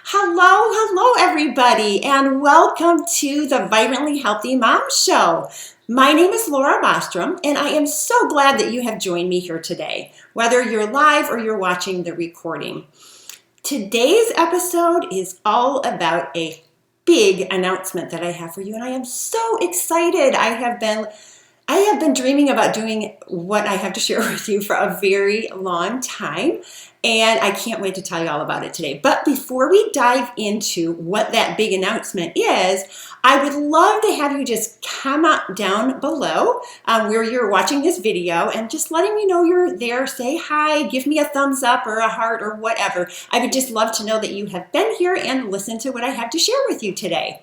Hello, everybody, and welcome to the Vibrantly Healthy Mom Show. My name is Laura Bostrom, and I am so glad that you have joined me here today, whether you're live or you're watching the recording. Today's episode is all about a big announcement that I have for you, and I am so excited. I have been dreaming about doing what I have to share with you for a very long time, and I can't wait to tell you all about it today. But before we dive into what that big announcement is, I would love to have you just comment down below where you're watching this video and just letting me know you're there. Say hi, give me a thumbs up or a heart or whatever. I would just love to know that you have been here and listened to what I have to share with you today.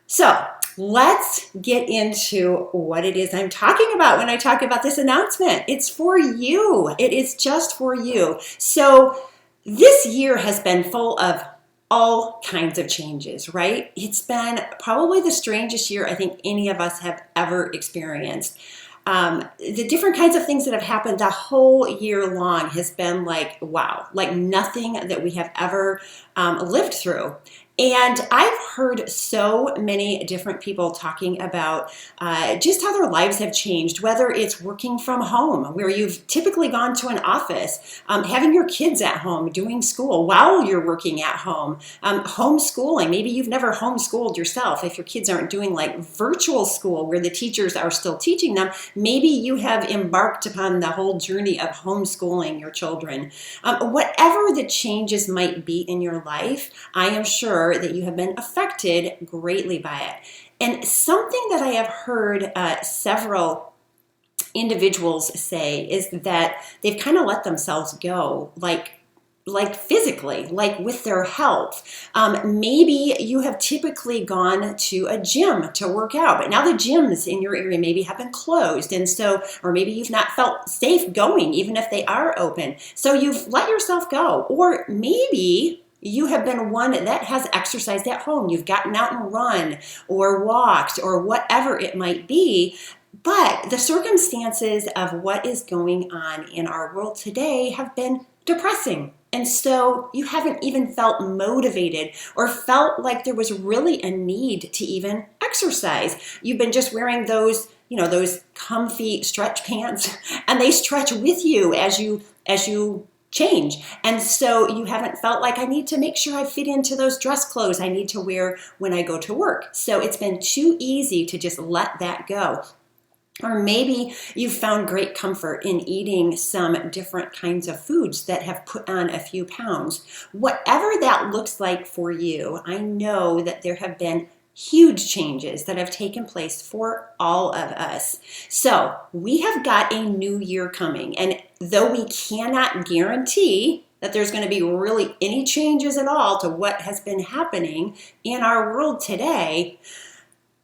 So let's get into what it is I'm talking about when I talk about this announcement. It's for you. It is just for you. So this year has been full of all kinds of changes, right? It's been probably the strangest year I think any of us have ever experienced. The different kinds of things that have happened the whole year long has been like, wow, like nothing that we have ever lived through. And I've heard so many different people talking about just how their lives have changed, whether it's working from home, where you've typically gone to an office, having your kids at home, doing school while you're working at home, homeschooling. Maybe you've never homeschooled yourself. If your kids aren't doing like virtual school where the teachers are still teaching them, maybe you have embarked upon the whole journey of homeschooling your children. Whatever the changes might be in your life, I am sure that you have been affected greatly by it. And something that I have heard several individuals say is that they've kind of let themselves go, like physically, like with their health. Maybe you have typically gone to a gym to work out, but now the gyms in your area maybe have been closed. And so, or maybe you've not felt safe going, even if they are open. So you've let yourself go. Or maybe you have been one that has exercised at home. You've gotten out and run or walked or whatever it might be. But the circumstances of what is going on in our world today have been depressing. And so you haven't even felt motivated or felt like there was really a need to even exercise. You've been just wearing those comfy stretch pants, and they stretch with you as you change. And so you haven't felt like I need to make sure I fit into those dress clothes I need to wear when I go to work. So it's been too easy to just let that go. Or maybe you've found great comfort in eating some different kinds of foods that have put on a few pounds. Whatever that looks like for you, I know that there have been huge changes that have taken place for all of us. So we have got a new year coming, and though we cannot guarantee that there's going to be really any changes at all to what has been happening in our world today,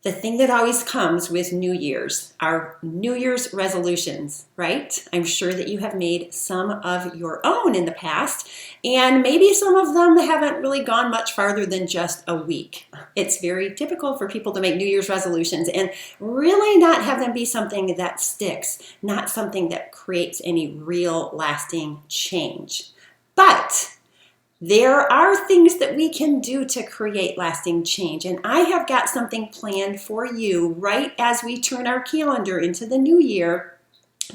the thing that always comes with New Year's are New Year's resolutions, right? I'm sure that you have made some of your own in the past, and maybe some of them haven't really gone much farther than just a week. It's very typical for people to make New Year's resolutions and really not have them be something that sticks, not something that creates any real lasting change. But there are things that we can do to create lasting change, and I have got something planned for you right as we turn our calendar into the new year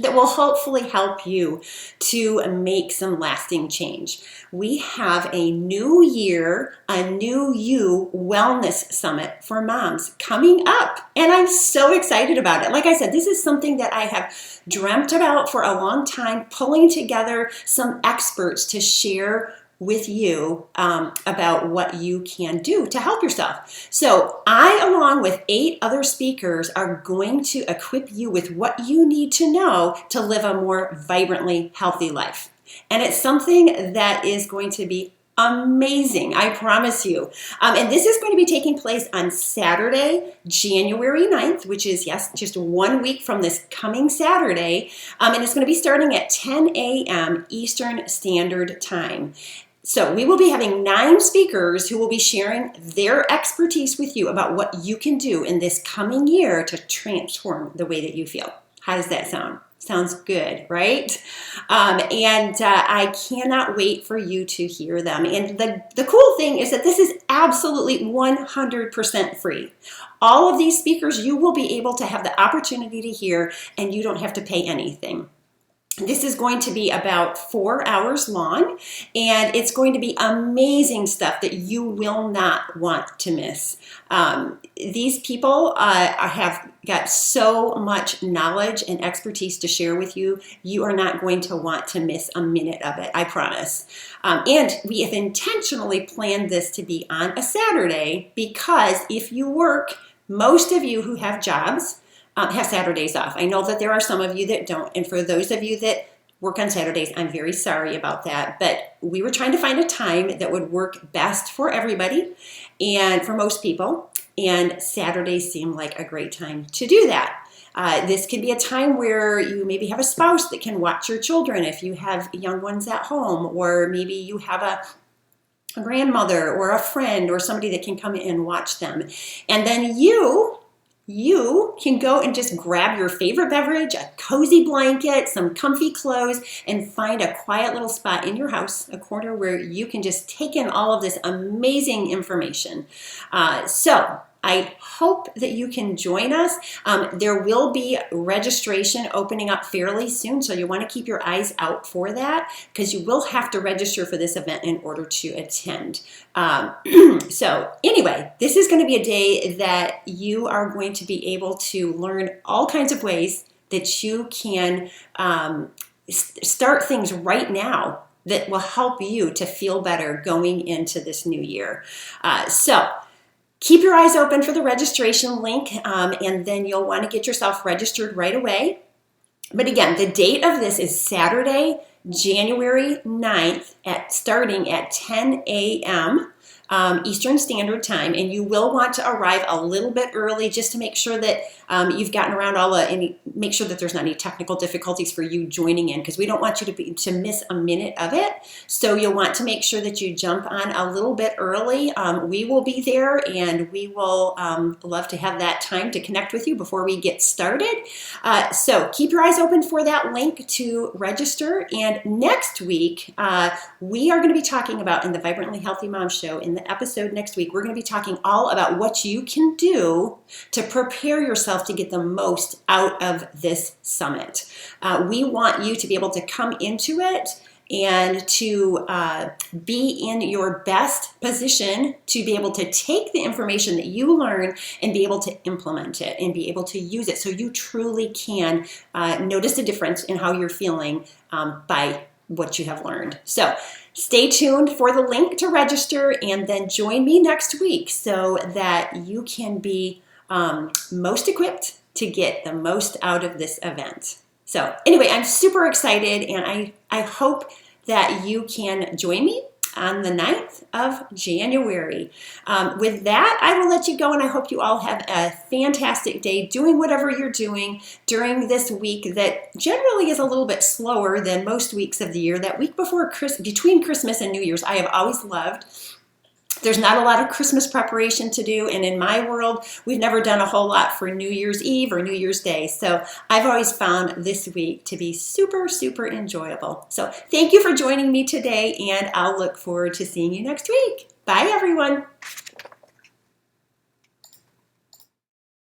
that will hopefully help you to make some lasting change. We have a new year, a new you wellness summit for moms coming up, and I'm so excited about it. Like I said, this is something that I have dreamt about for a long time, pulling together some experts to share with you about what you can do to help yourself. So I, along with 8 other speakers, are going to equip you with what you need to know to live a more vibrantly healthy life. And it's something that is going to be amazing, I promise you. And this is going to be taking place on Saturday, January 9th, which is, yes, just 1 week from this coming Saturday. And it's going to be starting at 10 a.m. Eastern Standard Time. So we will be having 9 speakers who will be sharing their expertise with you about what you can do in this coming year to transform the way that you feel. How does that sound? Sounds good, right? I cannot wait for you to hear them. And the cool thing is that this is absolutely 100% free. All of these speakers you will be able to have the opportunity to hear, and you don't have to pay anything. This is going to be about 4 hours long, and it's going to be amazing stuff that you will not want to miss. These people have got so much knowledge and expertise to share with you. You are not going to want to miss a minute of it, I promise. And we have intentionally planned this to be on a Saturday because if you work, most of you who have jobs, have Saturdays off. I know that there are some of you that don't, and for those of you that work on Saturdays, I'm very sorry about that, but we were trying to find a time that would work best for everybody and for most people, and Saturdays seem like a great time to do that. This can be a time where you maybe have a spouse that can watch your children if you have young ones at home, or maybe you have a grandmother or a friend or somebody that can come in and watch them. And then you can go and just grab your favorite beverage, a cozy blanket, some comfy clothes, and find a quiet little spot in your house, a corner where you can just take in all of this amazing information. So I hope that you can join us. There will be registration opening up fairly soon, so you want to keep your eyes out for that because you will have to register for this event in order to attend. So anyway, this is going to be a day that you are going to be able to learn all kinds of ways that you can start things right now that will help you to feel better going into this new year. So keep your eyes open for the registration link, and then you'll want to get yourself registered right away. But again, the date of this is Saturday, January 9th, starting at 10 a.m. Eastern Standard Time, and you will want to arrive a little bit early just to make sure that you've gotten around make sure that there's not any technical difficulties for you joining in, because we don't want you to miss a minute of it. So you'll want to make sure that you jump on a little bit early. We will be there, and we will love to have that time to connect with you before we get started. So keep your eyes open for that link to register. And next week, we are going to be talking about, in the Vibrantly Healthy Mom Show, in the episode next week, we're going to be talking all about what you can do to prepare yourself to get the most out of this summit. We want you to be able to come into it and to be in your best position to be able to take the information that you learn and be able to implement it and be able to use it so you truly can notice a difference in how you're feeling by what you have learned. So stay tuned for the link to register, and then join me next week so that you can be most equipped to get the most out of this event. So anyway, I'm super excited, and I hope that you can join me on the 9th of January. With that, I will let you go, and I hope you all have a fantastic day doing whatever you're doing during this week that generally is a little bit slower than most weeks of the year. That week between Christmas and New Year's, I have always loved. There's not a lot of Christmas preparation to do, and in my world, we've never done a whole lot for New Year's Eve or New Year's Day. So I've always found this week to be super, super enjoyable. So thank you for joining me today, and I'll look forward to seeing you next week. Bye, everyone.